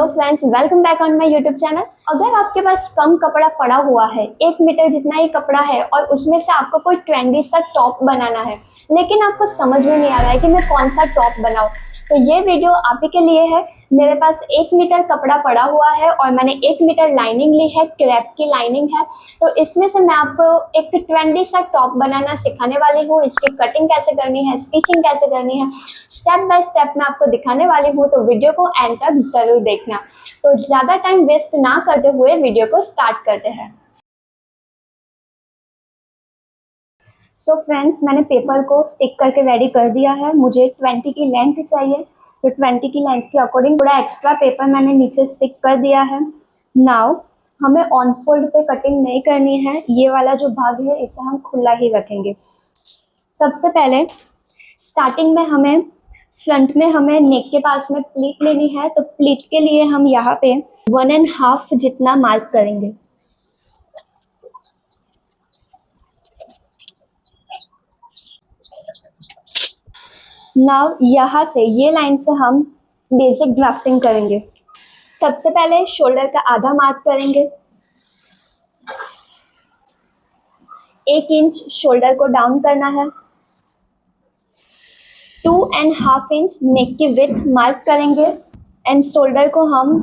Hello friends, welcome back on my YouTube channel. अगर आपके पास कम कपड़ा पड़ा हुआ है, 1 मीटर जितना ही कपड़ा है और उसमें से आपको कोई ट्रेंडी सा टॉप बनाना है, लेकिन आपको समझ में नहीं आ रहा है कि मैं कौन सा टॉप बनाऊं, तो ये वीडियो आप ही के लिए है। मेरे पास 1 मीटर कपड़ा पड़ा हुआ है और मैंने 1 मीटर लाइनिंग ली है, क्रैप की लाइनिंग है। तो इसमें से मैं आपको एक ट्रेंडी सा टॉप बनाना सिखाने वाली हूँ। इसकी कटिंग कैसे करनी है, स्टिचिंग कैसे करनी है, स्टेप बाय स्टेप मैं आपको दिखाने वाली हूँ। तो वीडियो को एंड तक जरूर देखना। तो ज़्यादा टाइम वेस्ट ना करते हुए वीडियो को स्टार्ट करते हैं। सो फ्रेंड्स, मैंने पेपर को स्टिक करके रेडी कर दिया है। मुझे 20 की लेंथ चाहिए, तो 20 की लेंथ के अकॉर्डिंग थोड़ा एक्स्ट्रा पेपर मैंने नीचे स्टिक कर दिया है। नाउ हमें ऑन फोल्ड पे कटिंग नहीं करनी है, ये वाला जो भाग है इसे हम खुला ही रखेंगे। सबसे पहले स्टार्टिंग में हमें फ्रंट में हमें नेक के पास में प्लीट लेनी है, तो प्लीट के लिए हम यहाँ पे 1.5 जितना मार्क करेंगे। नाउ यहाँ से ये लाइन से हम बेसिक ड्राफ्टिंग करेंगे। सबसे पहले शोल्डर का आधा मार्क करेंगे, 1 इंच शोल्डर को डाउन करना है। 2.5 इंच नेक की विड्थ मार्क करेंगे एंड शोल्डर को हम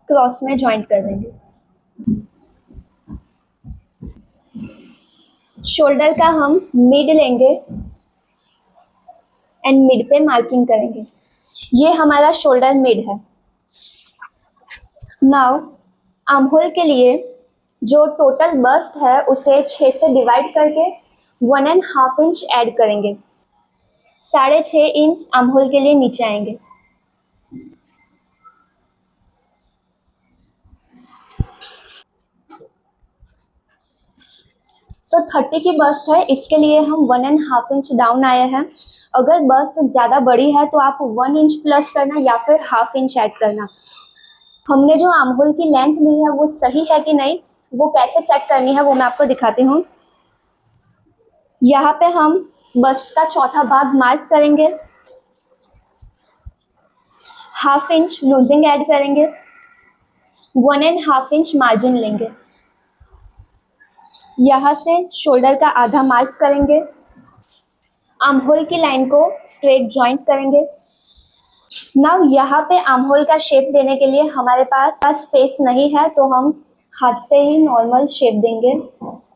क्रॉस में ज्वाइंट कर देंगे। शोल्डर का हम मिड लेंगे एंड मिड पे मार्किंग करेंगे। ये हमारा शोल्डर मिड है। नाउ आर्म होल के लिए जो टोटल बस्ट है उसे 6 से डिवाइड करके 1.5 इंच ऐड करेंगे। 6.5 इंच आर्म होल के लिए नीचे आएंगे। सो 30 की बस्ट है, इसके लिए हम 1.5 इंच डाउन आए हैं। अगर बस्ट ज़्यादा बड़ी है तो आप 1 इंच प्लस करना या फिर ½ इंच ऐड करना। हमने जो आर्म होल की लेंथ ली है वो सही है कि नहीं, वो कैसे चेक करनी है वो मैं आपको दिखाती हूँ। यहाँ पे हम बस्ट का चौथा भाग मार्क करेंगे, ½ इंच लूजिंग ऐड करेंगे, 1.5 इंच मार्जिन लेंगे। यहाँ से शोल्डर का आधा मार्क करेंगे, आर्म होल की लाइन को स्ट्रेट जॉइंट करेंगे। नाउ यहाँ पे आर्म होल का शेप देने के लिए हमारे पास स्पेस नहीं है, तो हम हाथ से ही नॉर्मल शेप देंगे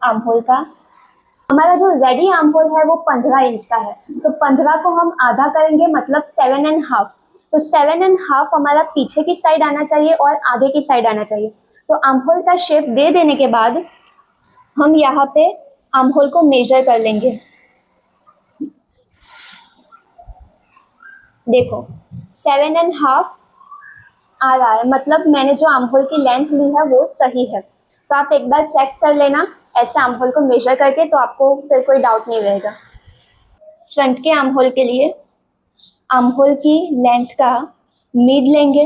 आर्म होल का। हमारा जो रेडी आर्म होल है वो 15 इंच का है, तो 15 को हम आधा करेंगे, मतलब 7.5। तो 7.5 हमारा पीछे की साइड आना चाहिए और आगे की साइड आना चाहिए। तो आर्म होल का शेप दे देने के बाद हम यहाँ पे आर्म होल को मेजर कर लेंगे। देखो 7.5 आ रहा है, मतलब मैंने जो आर्म होल की लेंथ ली है वो सही है। तो आप एक बार चेक कर लेना ऐसे आर्म होल को मेजर करके, तो आपको फिर कोई डाउट नहीं रहेगा। फ्रंट के आर्म होल के लिए आर्म होल की लेंथ का मिड लेंगे,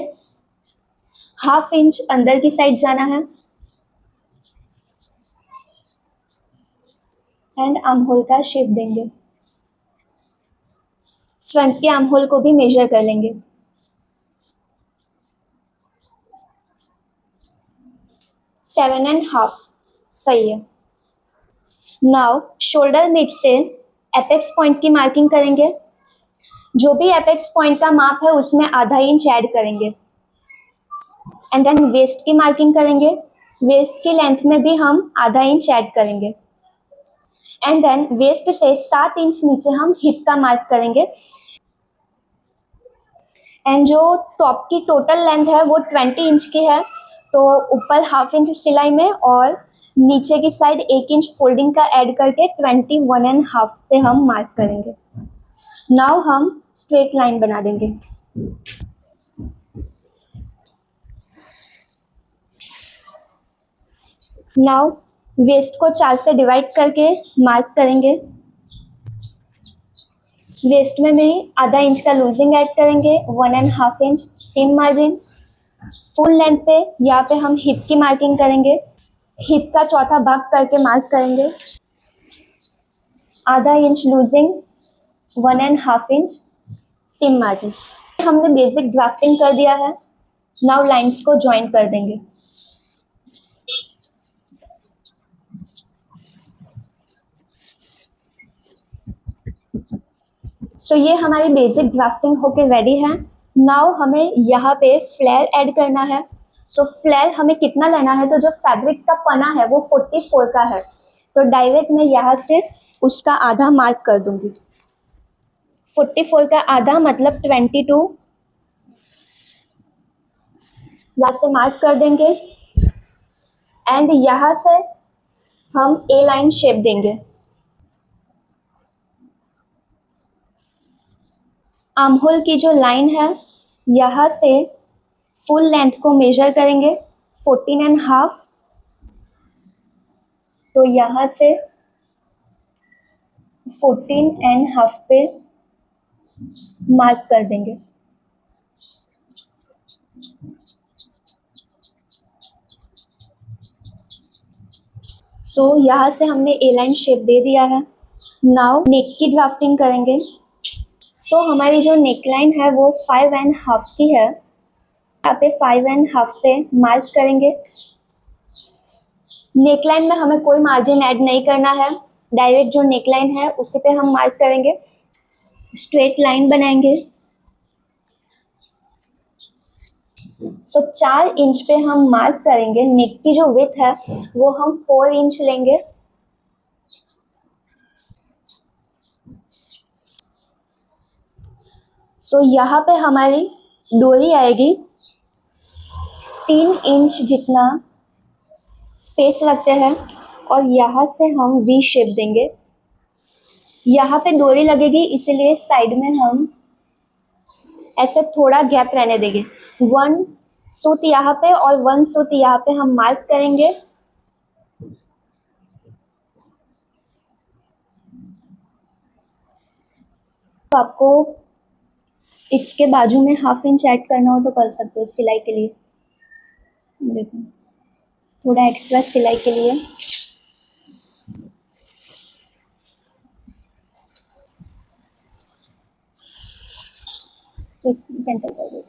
½ इंच अंदर की साइड जाना है एंड आर्म होल का शेप देंगे। फ्रंट के आर्म होल को भी मेजर कर लेंगे। 7.5 सही है। नाउ शोल्डर मिड से एपेक्स पॉइंट की मार्किंग करेंगे। जो भी एपेक्स पॉइंट का माप है उसमें ½ इंच ऐड करेंगे एंड देन वेस्ट की मार्किंग करेंगे। वेस्ट की लेंथ में भी हम ½ इंच ऐड करेंगे एंड देन वेस्ट से 7 इंच नीचे हम हिप का मार्क करेंगे। एंड जो टॉप की टोटल लेंथ है वो 20 इंच की है, तो ऊपर ½ इंच सिलाई में और नीचे की साइड 1 इंच फोल्डिंग का ऐड करके 21.5 पे हम मार्क करेंगे। नाउ हम स्ट्रेट लाइन बना देंगे। नाउ वेस्ट को 4 से डिवाइड करके मार्क करेंगे। वेस्ट में भी ½ इंच का लूजिंग ऐड करेंगे, 1.5 इंच सीम मार्जिन। फुल लेंथ पे यहाँ पे हम हिप की मार्किंग करेंगे। हिप का चौथा भाग करके मार्क करेंगे, ½ इंच लूजिंग, 1.5 इंच सीम मार्जिन। हमने बेसिक ड्राफ्टिंग कर दिया है। नाउ लाइंस को ज्वाइन कर देंगे। सो ये हमारी बेसिक ड्राफ्टिंग होके रेडी है। नाउ हमें यहाँ पे फ्लेयर ऐड करना है। सो फ्लेयर हमें कितना लेना है, तो जो फैब्रिक का पना है वो 44 का है, तो डायरेक्ट मैं यहाँ से उसका आधा मार्क कर दूंगी। 44 का आधा मतलब 22, यहाँ से मार्क कर देंगे एंड यहाँ से हम ए लाइन शेप देंगे। आर्म होल की जो लाइन है यहाँ से फुल लेंथ को मेजर करेंगे 14.5, तो यहाँ से 14.5 पे मार्क कर देंगे। सो यहाँ से हमने ए लाइन शेप दे दिया है। नाउ नेक की ड्राफ्टिंग करेंगे। सो हमारी जो नेक लाइन है वो 5.5 की है, यहाँ पे 5.5 पे मार्क करेंगे। नेक लाइन में हमें कोई मार्जिन ऐड नहीं करना है, डायरेक्ट जो नेक लाइन है उसी पे हम मार्क करेंगे। स्ट्रेट लाइन बनाएंगे। सो 4 इंच पे हम मार्क करेंगे। नेक की जो विड्थ है वो हम 4 इंच लेंगे। सो यहाँ पे हमारी डोरी आएगी 3 इंच जितना स्पेस रखते हैं और यहाँ से हम वी शेप देंगे। यहाँ पे डोरी लगेगी इसीलिए साइड में हम ऐसे थोड़ा गैप रहने देंगे। 1 सूत यहाँ पे और 1 सूत यहाँ पे हम मार्क करेंगे। तो आपको इसके बाजू में 1/2 इंच ऐड करना हो तो कर सकते हो सिलाई के लिए। देखो थोड़ा एक्स्ट्रा सिलाई के लिए। तो कैंसिल कर दो।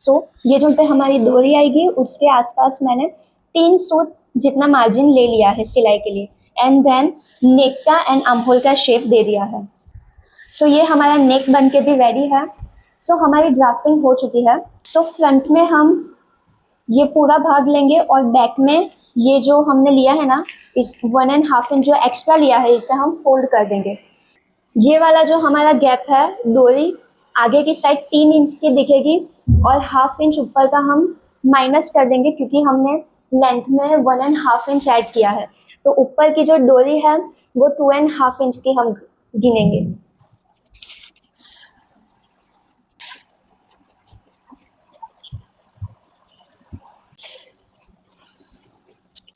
सो ये जो पे हमारी डोरी आएगी उसके आसपास मैंने 3 सूत जितना मार्जिन ले लिया है सिलाई के लिए एंड देन नेक का एंड आर्महोल का शेप दे दिया है। सो ये हमारा नेक बन के भी रेडी है। सो हमारी ड्राफ्टिंग हो चुकी है। सो फ्रंट में हम ये पूरा भाग लेंगे और बैक में ये जो हमने लिया है ना, इस 1.5 इंच जो एक्स्ट्रा लिया है इसे हम फोल्ड कर देंगे। ये वाला जो हमारा गैप है डोरी आगे की साइड 3 इंच की दिखेगी और 1/2 इंच ऊपर का हम माइनस कर देंगे क्योंकि हमने लेंथ में 1.5 इंच ऐड किया है, तो ऊपर की जो डोरी है वो 2.5 इंच की हम गिनेंगे।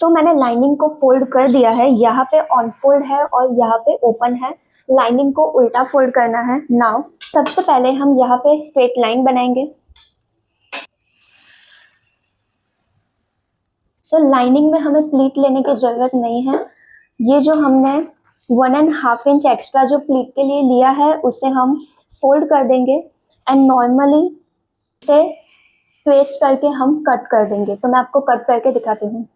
तो मैंने लाइनिंग को फोल्ड कर दिया है। यहाँ पे ऑन फोल्ड है और यहाँ पे ओपन है। लाइनिंग को उल्टा फोल्ड करना है। नाउ सबसे पहले हम यहाँ पे स्ट्रेट लाइन बनाएंगे। सो लाइनिंग में हमें प्लीट लेने की ज़रूरत नहीं है। ये जो हमने 1.5 इंच एक्स्ट्रा जो प्लीट के लिए लिया है उसे हम फोल्ड कर देंगे एंड नॉर्मली इसे ट्रेस करके हम कट कर देंगे। तो मैं आपको कट करके दिखाती हूँ।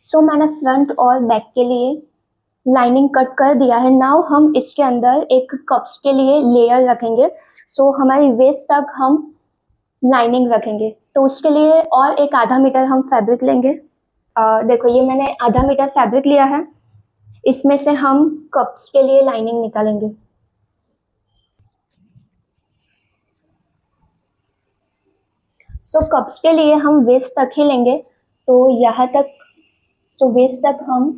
सो मैंने फ्रंट और बैक के लिए लाइनिंग कट कर दिया है। नाउ हम इसके अंदर एक कप्स के लिए लेयर रखेंगे। सो हमारी वेस्ट तक हम लाइनिंग रखेंगे, तो उसके लिए और एक आधा मीटर हम फैब्रिक लेंगे। देखो ये मैंने आधा मीटर फैब्रिक लिया है, इसमें से हम कप्स के लिए लाइनिंग निकालेंगे। सो कप्स के लिए हम वेस्ट तक ही लेंगे, तो यहाँ तक। सो वेस्ट तक हम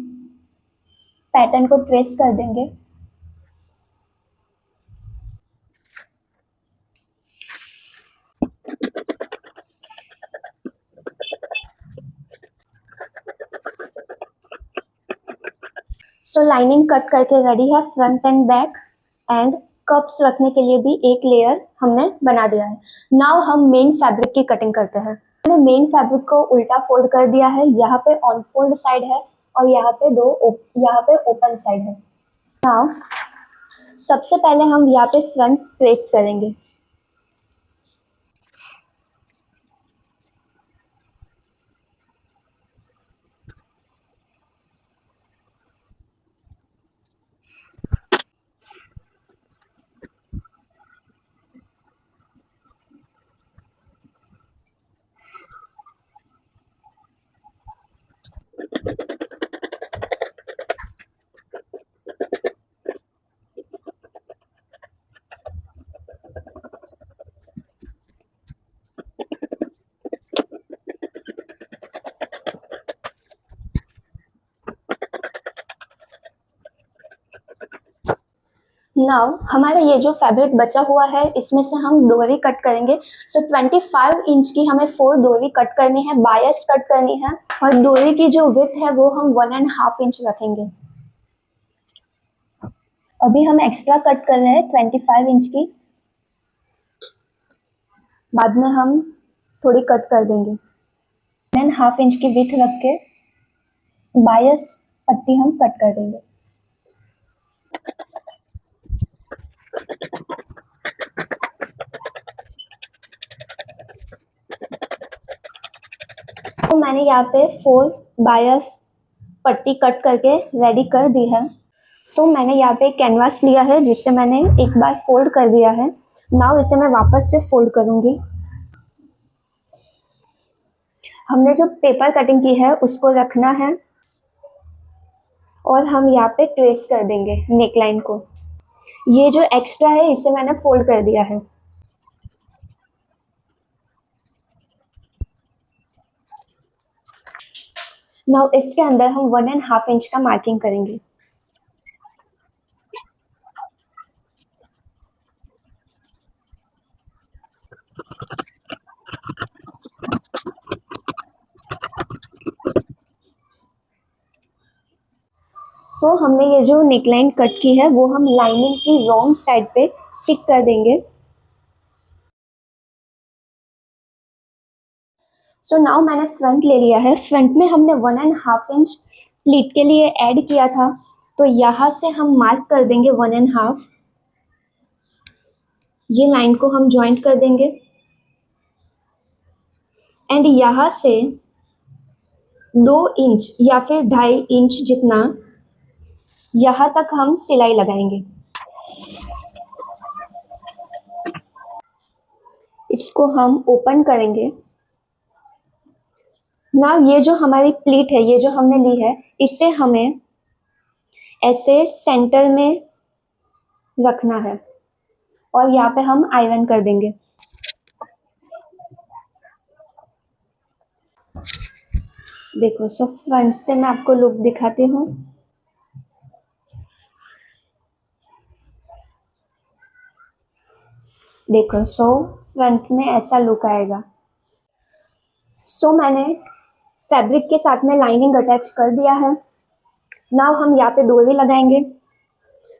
पैटर्न को ट्रेस कर देंगे। सो लाइनिंग कट करके रेडी है, front end back, and cups रखने के लिए भी एक लेयर हमने बना दिया है। नाउ हम मेन फैब्रिक की कटिंग करते हैं। मैंने मेन फैब्रिक को उल्टा फोल्ड कर दिया है, यहाँ पे ऑन फोल्ड साइड है और यहाँ पे ओपन साइड है। नाउ सबसे पहले हम यहाँ पे फ्रंट ट्रेस करेंगे। नाउ हमारा ये जो फैब्रिक बचा हुआ है इसमें से हम डोरी कट करेंगे। सो 25 इंच की हमें 4 डोरी कट करनी है, बायस कट करनी है, और डोरी की जो विड्थ है वो हम 1.5 इंच रखेंगे। अभी हम एक्स्ट्रा कट कर रहे हैं 25 इंच की, बाद में हम थोड़ी कट कर देंगे। 1.5 इंच की विड्थ रख के बायस पट्टी हम कट कर देंगे। तो मैंने यहाँ पे 4 बायस पट्टी कट करके रेडी कर दी है। सो मैंने यहाँ पे कैनवास लिया है जिससे मैंने एक बार फोल्ड कर दिया है। नाउ इसे मैं वापस से फोल्ड करूंगी। हमने जो पेपर कटिंग की है उसको रखना है और हम यहाँ पे ट्रेस कर देंगे नेकलाइन को। ये जो एक्स्ट्रा है इसे मैंने फोल्ड कर दिया है। नाउ इसके अंदर हम 1.5 इंच का मार्किंग करेंगे। सो हमने ये जो नेकलाइन कट की है वो हम लाइनिंग की रॉन्ग साइड पे स्टिक कर देंगे। सो नाउ मैंने फ्रंट ले लिया है। फ्रंट में हमने 1.5 इंच प्लीट के लिए ऐड किया था, तो यहाँ से हम मार्क कर देंगे 1.5। ये लाइन को हम ज्वाइंट कर देंगे एंड यहाँ से 2 इंच या फिर 2.5 इंच जितना यहाँ तक हम सिलाई लगाएंगे। इसको हम ओपन करेंगे। ना ये जो हमारी प्लीट है, ये जो हमने ली है, इसे हमें ऐसे सेंटर में रखना है और यहाँ पे हम आयरन कर देंगे। देखो, सो फ्रंट से मैं आपको लुक दिखाती हूँ। देखो, सो फ्रंट में ऐसा लुक आएगा। सो मैंने फैब्रिक के साथ में लाइनिंग अटैच कर दिया है। नाउ हम यहाँ पे डोरी लगाएंगे।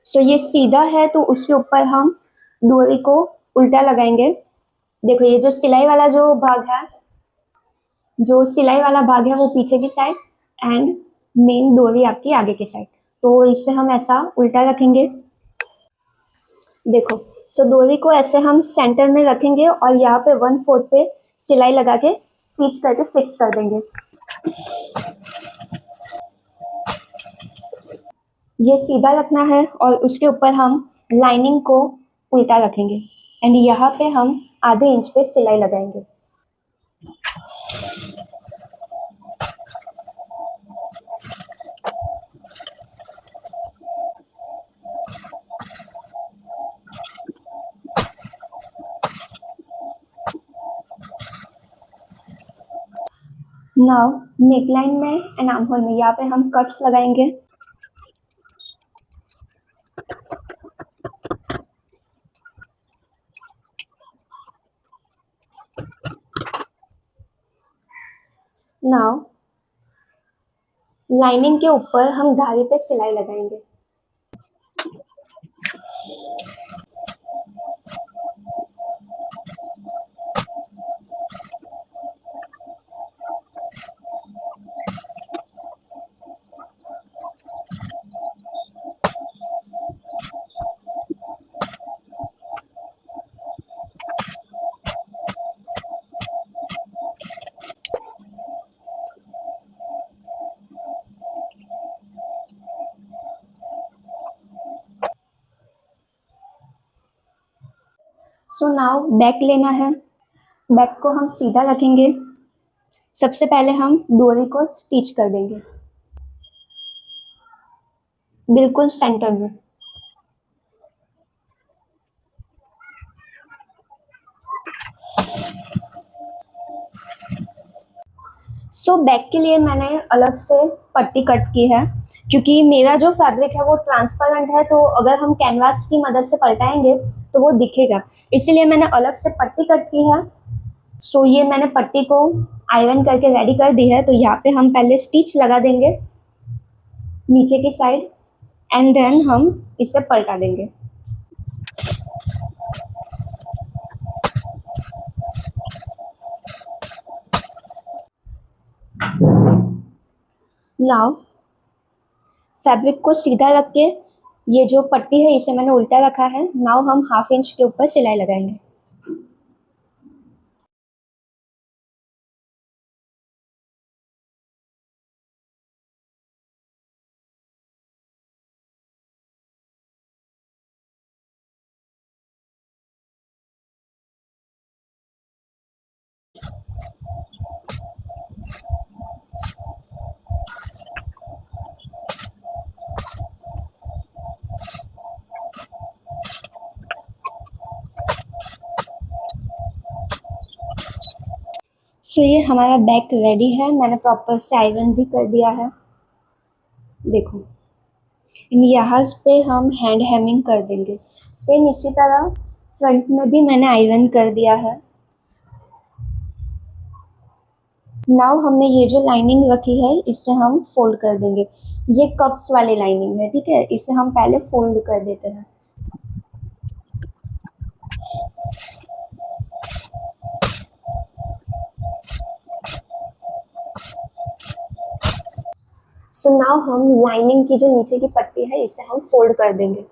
सो ये सीधा है तो उसके ऊपर हम डोरी को उल्टा लगाएंगे। देखो, ये जो सिलाई वाला भाग है वो पीछे की साइड एंड मेन डोरी आपकी आगे की साइड, तो इससे हम ऐसा उल्टा रखेंगे। देखो, सो डोरी को ऐसे हम सेंटर में रखेंगे और यहाँ पे 1/4 पे सिलाई लगा के स्टिच करके फिक्स कर देंगे। ये सीधा रखना है और उसके ऊपर हम लाइनिंग को उल्टा रखेंगे एंड यहाँ पे हम आधे इंच पे सिलाई लगाएंगे। नाउ नेकलाइन में एंड आर्म होल में यहाँ पे हम कट्स लगाएंगे। नाउ लाइनिंग के ऊपर हम धागे पे सिलाई लगाएंगे। सो नाउ बैक लेना है। बैक को हम सीधा रखेंगे। सबसे पहले हम डोरी को स्टिच कर देंगे बिल्कुल सेंटर में। सो बैक के लिए मैंने अलग से पट्टी कट की है, क्योंकि मेरा जो फैब्रिक है वो ट्रांसपेरेंट है, तो अगर हम कैनवास की मदद से पलटाएंगे तो वो दिखेगा, इसीलिए मैंने अलग से पट्टी कट की है। सो ये मैंने पट्टी को आयरन करके रेडी कर दी है। तो यहाँ पे हम पहले स्टिच लगा देंगे नीचे की साइड, एंड देन हम इसे पलटा देंगे। नाउ फैब्रिक को सीधा रख के, ये जो पट्टी है इसे मैंने उल्टा रखा है। नाउ हम 1/2 इंच के ऊपर सिलाई लगाएंगे। सो ये हमारा बैक रेडी है। मैंने प्रॉपर से आयरन भी कर दिया है, देखो। यहाँ पे हम हैंड हेमिंग कर देंगे। सेम इसी तरह फ्रंट में भी मैंने आयरन कर दिया है। नाउ हमने ये जो लाइनिंग रखी है इसे हम फोल्ड कर देंगे। ये कप्स वाली लाइनिंग है, ठीक है। इसे हम पहले फोल्ड कर देते हैं। सो नाउ हम लाइनिंग की जो नीचे की पट्टी है इसे हम फोल्ड कर देंगे।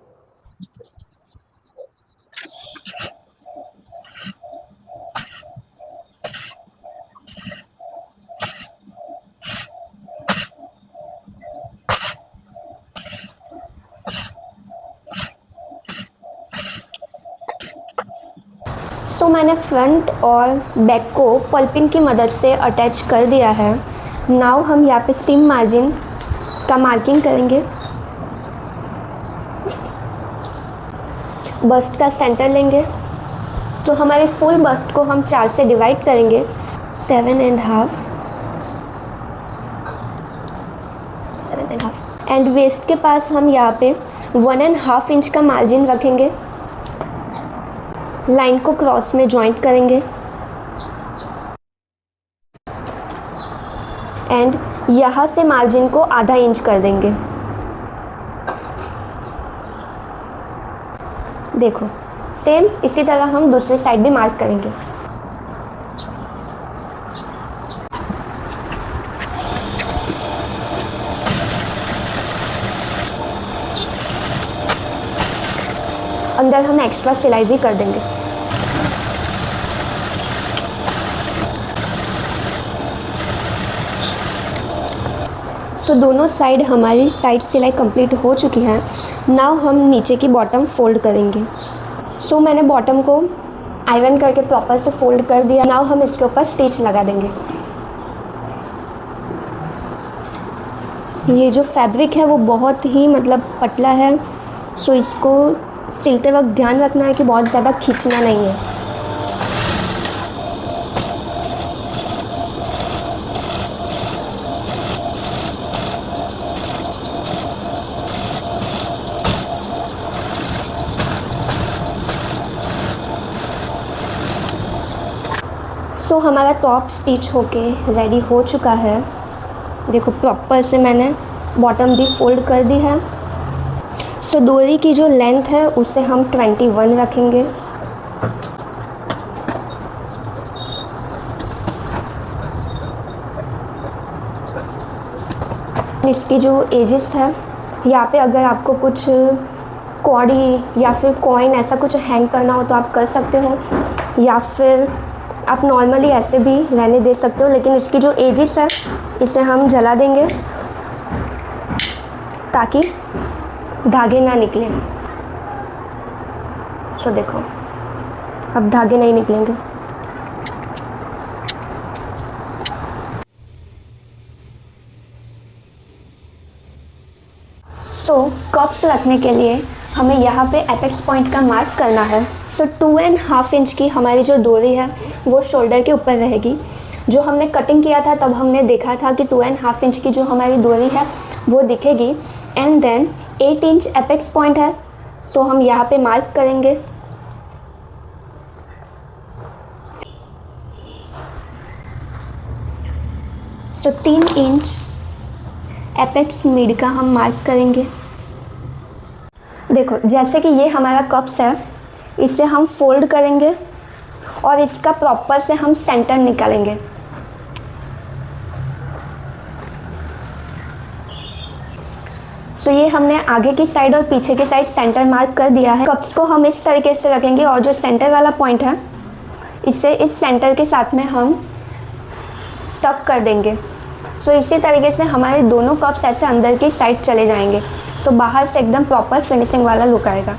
सो मैंने फ्रंट और बैक को पल्पिंग की मदद से अटैच कर दिया है। नाउ हम यहाँ पे सीम मार्जिन का मार्किंग करेंगे। बस्ट का सेंटर लेंगे। तो हमारे फुल बस्ट को हम 4 से डिवाइड करेंगे, 7.5 एंड वेस्ट के पास हम यहाँ पे 1.5 इंच का मार्जिन रखेंगे। लाइन को क्रॉस में जॉइंट करेंगे एंड यहाँ से मार्जिन को आधा इंच कर देंगे। देखो सेम इसी तरह हम दूसरी साइड भी मार्क करेंगे। अंदर हम एक्स्ट्रा सिलाई भी कर देंगे। सो दोनों साइड हमारी साइड सिलाई कंप्लीट हो चुकी है। नाउ हम नीचे की बॉटम फोल्ड करेंगे। सो मैंने बॉटम को आयरन करके प्रॉपर से फोल्ड कर दिया। नाउ हम इसके ऊपर स्टिच लगा देंगे। ये जो फैब्रिक है वो बहुत ही मतलब पतला है, सो इसको सिलते वक्त ध्यान रखना है कि बहुत ज़्यादा खींचना नहीं है। सो हमारा टॉप स्टिच होके रेडी हो चुका है। देखो प्रॉपर से मैंने बॉटम भी फोल्ड कर दी है। सो डोरी की जो लेंथ है उसे हम 21 रखेंगे। इसकी जो एजेस है यहाँ पे अगर आपको कुछ कौड़ी या फिर कॉइन ऐसा कुछ हैंग करना हो तो आप कर सकते हो, या फिर आप नॉर्मली ऐसे भी रहने दे सकते हो, लेकिन इसकी जो एजेस है इसे हम जला देंगे ताकि धागे ना निकले। सो देखो अब धागे नहीं निकलेंगे। सो कप्स रखने के लिए हमें यहाँ पे एपेक्स पॉइंट का मार्क करना है। सो 2.5 इंच की हमारी जो डोरी है वो शोल्डर के ऊपर रहेगी। जो हमने कटिंग किया था तब हमने देखा था कि 2.5 इंच की जो हमारी डोरी है वो दिखेगी। And then 8 inch apex point है, सो हम यहाँ पे मार्क करेंगे। सो 3 इंच एपेक्स मिड का हम मार्क करेंगे। देखो जैसे कि ये हमारा कप्स है, इसे हम फोल्ड करेंगे और इसका प्रॉपर से हम सेंटर निकालेंगे। सो ये हमने आगे की साइड और पीछे की साइड सेंटर मार्क कर दिया है। कप्स को हम इस तरीके से रखेंगे और जो सेंटर वाला पॉइंट है इसे इस सेंटर के साथ में हम टक कर देंगे। सो इसी तरीके से हमारे दोनों कप्स ऐसे अंदर की साइड चले जाएंगे। सो बाहर से एकदम प्रॉपर फिनिशिंग वाला लुक आएगा।